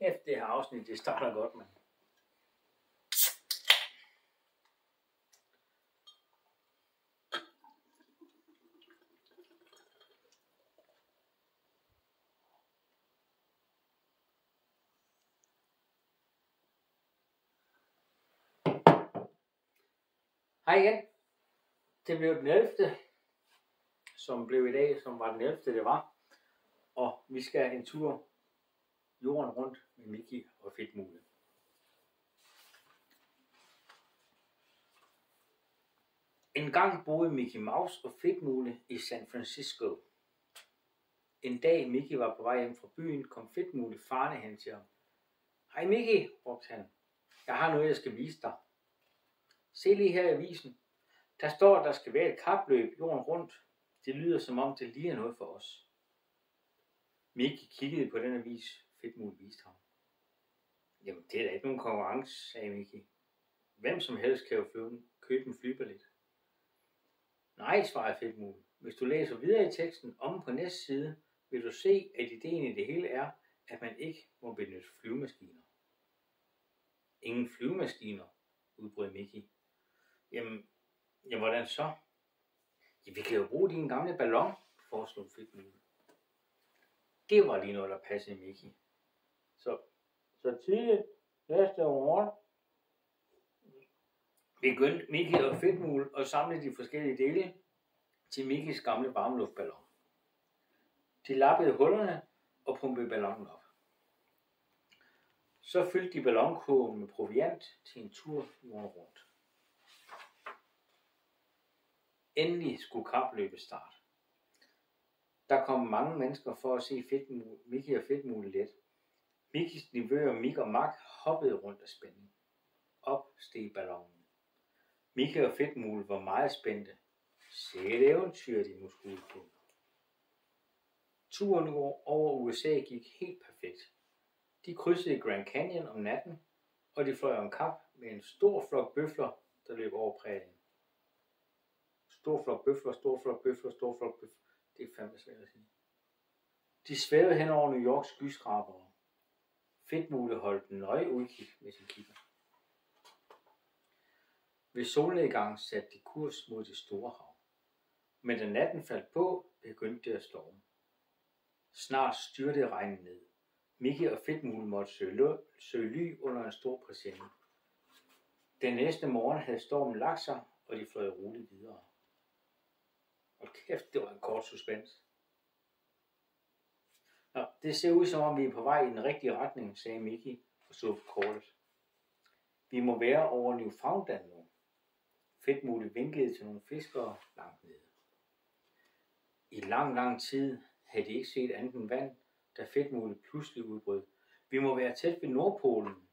Kæft, det her afsnit, det starter godt, mand. Hej igen. Det blev den 11. som blev i dag, som var den 11. det var. Og vi skal en tur jorden rundt med Mickey og Fedtmule. En gang boede Mickey Mouse og Fedtmule i San Francisco. En dag Mickey var på vej hjem fra byen, kom Fedtmule farende hen til ham. Hej Mickey, råbte han. Jeg har noget, jeg skal vise dig. Se lige her i avisen. Der står, at der skal være et kapløb jorden rundt. Det lyder som om, det lige er noget for os. Mickey kiggede på den avis, Fedtmule viste ham. Jamen, det er da ikke nogen konkurrence, sagde Mickey. Hvem som helst kan jo købe en flybillet. Nej, svarede Fedtmule. Hvis du læser videre i teksten om på næste side, vil du se, at ideen i det hele er, at man ikke må benytte flyvemaskiner. Ingen flyvemaskiner, udbrød Mickey. Jamen, hvordan så? Ja, vi kan jo bruge din gamle ballon, foreslog Fedtmule. Det var lige noget, der passede Mickey. Så tidligt næste morgen begyndte Mickey og Fedtmule at samle de forskellige dele til Mickeys gamle varmeluftballon. De lappede hullerne og pumpede ballonen op. Så fyldte de ballonkurven med proviant til en tur jorden rundt. Endelig skulle kapløbet starte. Der kom mange mennesker for at se Mickey og Fedtmule let. Mickeys nevøer Mick og Mack hoppede rundt af spænding. Op steg ballonen. Mickey og Fedtmule var meget spændte. Se et eventyr, de nu skulle på. Turen over USA gik helt perfekt. De krydsede Grand Canyon om natten, og de fløj omkap med en stor flok bøfler, der løb over prærien. Stor flok bøfler, stor flok bøfler, stor flok bøfler. Det er fandme svært at sige. De svævede hen over New Yorks skyskrabere. Fedtmule holdt nøje udkig med sin kigger. Ved solnedgang satte de kurs mod det store hav. Men da natten faldt på, begyndte det at storme. Snart styrtede regnen ned. Mickey og Fedtmule måtte søge ly under en stor præsending. Den næste morgen havde stormen lagt sig, og de fløj roligt videre. Og kæft, det var en kort suspens. Nå, det ser ud som om vi er på vej i den rigtige retning, sagde Mickey og så på kortet. Vi må være over Newfoundland nu. Fedtmule vinkede til nogle fiskere langt nede. I lang tid havde de ikke set andet end vand, da Fedtmule pludselig udbrød. Vi må være tæt ved Nordpolen.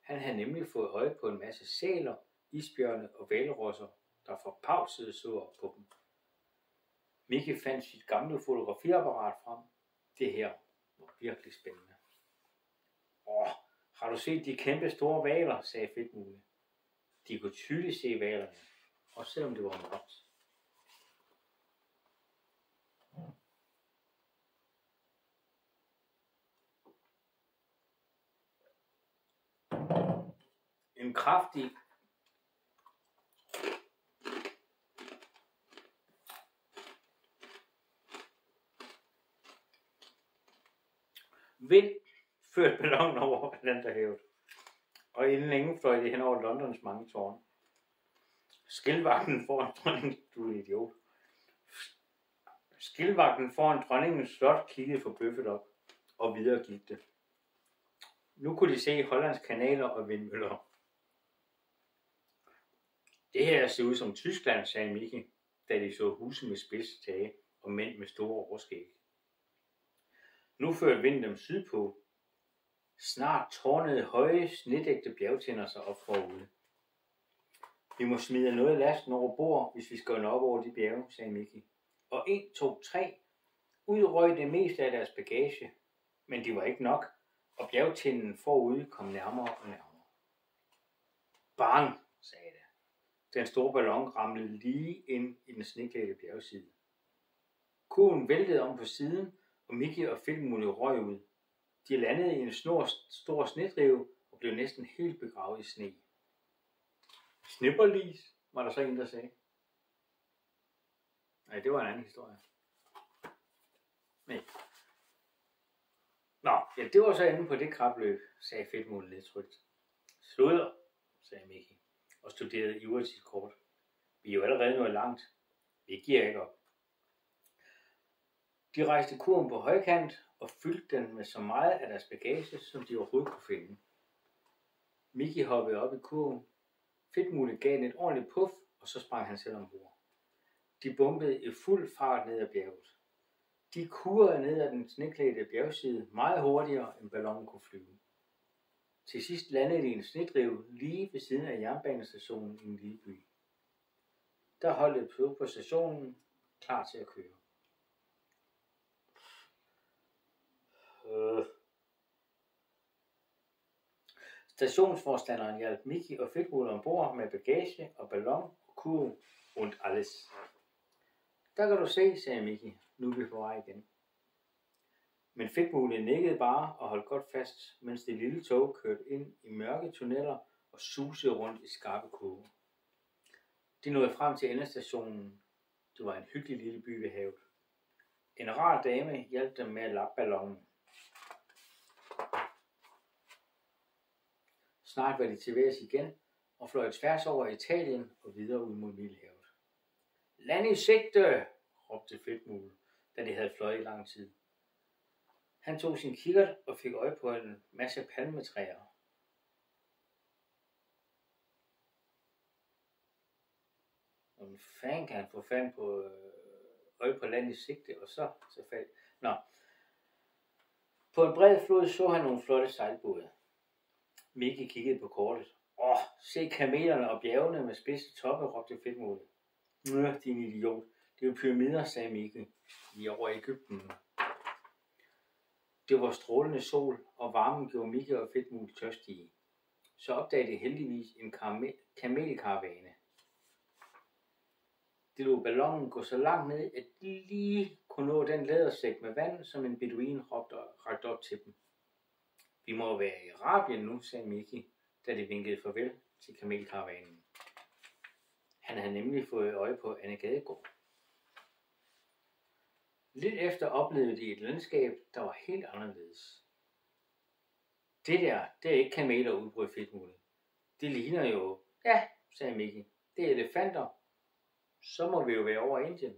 Han havde nemlig fået øje på en masse sæler, isbjørne og hvalrosser, der forbavsede så op på dem. Mickey fandt sit gamle fotografiapparat frem. Det her var virkelig spændende. Har du set de kæmpe store hvaler, sagde Fedtmule. De kunne tydeligt se hvalerne, også selvom det var mørkt. En kraftig vind førte ballonen over Atlanterhavet, og inden længe fløj det hen over Londons mange tårne. Skildvagten foran dronningens slot kiggede forbøffet op, og videre gik det. Nu kunne de se Hollands kanaler og vindmøller. Det her ser ud som Tyskland, sagde Mickey, da de så huse med spidse tage og mænd med store overskæg. Nu førte vinden dem sydpå. Snart tårnede høje, snedægte bjergtinder sig op forude. Vi må smide noget af lasten over bord, hvis vi skal op over de bjerge, sagde Mickey. Og 1, 2, 3 udrøg det meste af deres bagage, men de var ikke nok, og bjergtinden forude kom nærmere og nærmere. Bang, sagde det. Den store ballon ramlede lige ind i den sneklædte bjergside. Kurven væltede om på siden, og Mickey og Fedtmule røg ud. De landede i en stor snedrive og blev næsten helt begravet i sne. Snipperlis, var der så en, der sagde. Nej, det var en anden historie. Nej. Nå, ja, det var så enden på det kapløb, sagde Fedtmule lidt trygt. Sludder, sagde Mickey, og studerede ivrigt sit kort. Vi er jo allerede nået langt. Vi giver ikke op. De rejste kurven på højkant og fyldte den med så meget af deres bagage, som de overhovedet kunne finde. Mickey hoppede op i kurven. Fedtmule gav den et ordentligt puff, og så sprang han selv ombord. De bumpede i fuld fart ned ad bjerget. De kurede ned ad den sneklædte bjergside meget hurtigere, end ballonen kunne flyve. Til sidst landede de i en snedrive lige ved siden af jernbanestationen i en lille by. Der holdt et tog på stationen, klar til at køre. Stationsforstanderen hjalp Mickey og Fedtmule ombord med bagage og ballon og kurve rundt alles. Der kan du se, sagde Mickey. Nu er vi på vej igen. Men Fedtmule nikkede bare og holdt godt fast, mens det lille tog kørte ind i mørke tunneller og susede rundt i skarpe kurver. De nåede frem til endestationen. Det var en hyggelig lille by ved havet. En rar dame hjalp dem med at lappe ballonen. Snart var de til værs igen og fløj tværs over Italien og videre ud mod Middelhavet. Land i sigte, råbte Fedtmule, da de havde fløjet i lang tid. Han tog sin kikkert og fik øje på en masse palmetræer. Hvordan fanden kan han få fand på øje på land i sigte, og så fald. Nå. På en bred flod så han nogle flotte sejlbåde. Mickey kiggede på kortet. Se kamelerne og bjergene med spidse toppe, råbte Fedtmule. Din idiot. Det er jo pyramider, sagde Mickey. Vi er over i Egypten. Det var strålende sol, og varmen gjorde Mickey og Fedtmule tørstige. Så opdagede de heldigvis en kamelkaravane. De lod ballonen gå så langt ned, at de lige kunne nå den lædersæk med vand, som en beduin rakte op til dem. Vi må være i Arabien nu, sagde Mickey, da de vinkede farvel til kamelkaravanen. Han havde nemlig fået øje på Anne Gadegård. Lidt efter oplevede de et landskab, der var helt anderledes. Det er ikke kameler, udbrød Fedtmule. Det ligner jo, ja, sagde Mickey, det er elefanter. Så må vi jo være over Indien.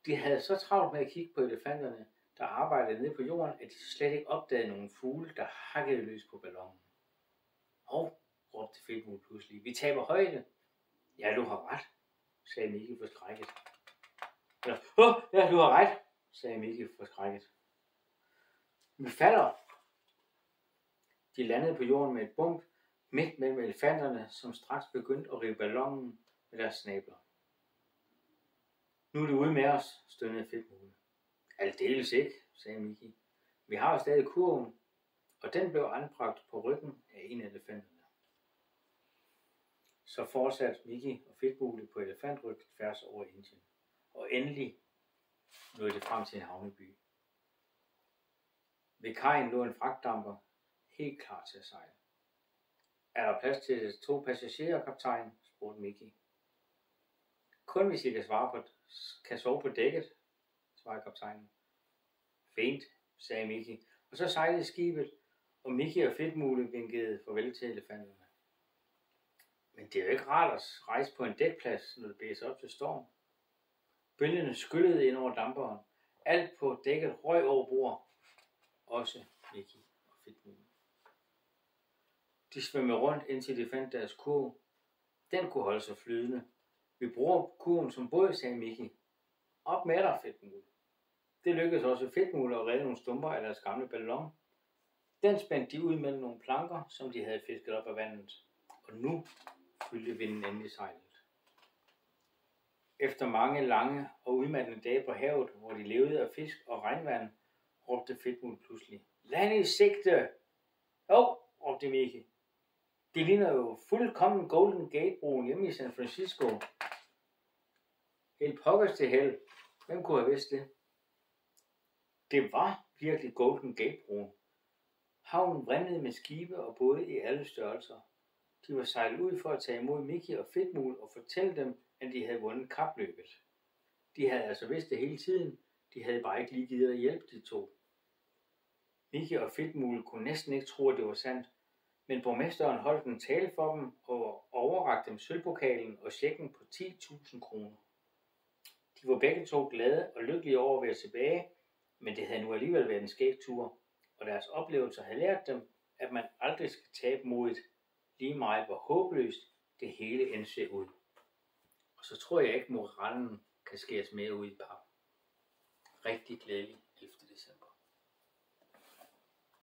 De havde så travlt med at kigge på elefanterne, der arbejdede nede på jorden, at de slet ikke opdagede nogle fugle, der hakkede løs på ballonen. Råbte Fedtmule pludselig. Vi taber højde. Ja, du har ret, sagde Mickey forskrækket. Ja, du har ret, sagde Mickey forskrækket. Vi falder. De landede på jorden med et bump midt mellem elefanterne, som straks begyndte at rive ballonen med deres snabler. Nu er det ude med os, stønnede Fedtmule. Aldeles ikke, sagde Mickey. Vi har jo stadig kurven, og den blev anbragt på ryggen af en af elefanterne. Så fortsatte Mickey og Fedtmule på elefantryg tværs over Indien. Og endelig nåede det frem til en havneby. Ved kajen lå en fragtdamper, helt klar til at sejle. Er der plads til 2 passagerer, kaptajn? Spurgte Mickey. Kun hvis I kan sove på dækket, svarede kaptajnen. Fint, sagde Mickey, og så sejlede skibet, og Mickey og Fedtmule vinkede farvel til elefanterne. Men det er jo ikke rart at rejse på en dækplads, når det blæser op til storm. Bølgerne skyllede ind over damperen. Alt på dækket røg over bord. Også Mickey og Fedtmule. De svømmede rundt, indtil de fandt deres kurv. Den kunne holde sig flydende. Vi bruger kurven som båd, sagde Mickey. Op med dig, Fedtmule. Det lykkedes også Fedtmule at redde nogle stumper af deres gamle ballon. Den spændte de ud mellem nogle planker, som de havde fisket op af vandet. Og nu fyldte vinden endelig sejlet. Efter mange lange og udmattende dage på havet, hvor de levede af fisk og regnvand, råbte Fedtmule pludselig. Land i sigte! Råbte Mickey. Det ligner jo fuldkommen Golden Gate-broen hjemme i San Francisco. Helt pokkers til held. Hvem kunne have vidst det? Det var virkelig Golden Gate-broen. Havnen vrimlede med skibe og både i alle størrelser. De var sejlet ud for at tage imod Mickey og Fedtmule og fortælle dem, at de havde vundet kapløbet. De havde altså vidst det hele tiden. De havde bare ikke lige givet at hjælpe de to. Mickey og Fedtmule kunne næsten ikke tro, at det var sandt, men borgmesteren holdt en tale for dem og overrakte dem sølvpokalen og checken på 10.000 kroner. De var begge to glade og lykkelige over at være tilbage, men det havde nu alligevel været en skæg tur, og deres oplevelser havde lært dem, at man aldrig skal tabe modet, lige meget hvor håbløst det hele end ser ud. Og så tror jeg ikke, moralen kan skæres mere ud i pap. Rigtig glædelig 11.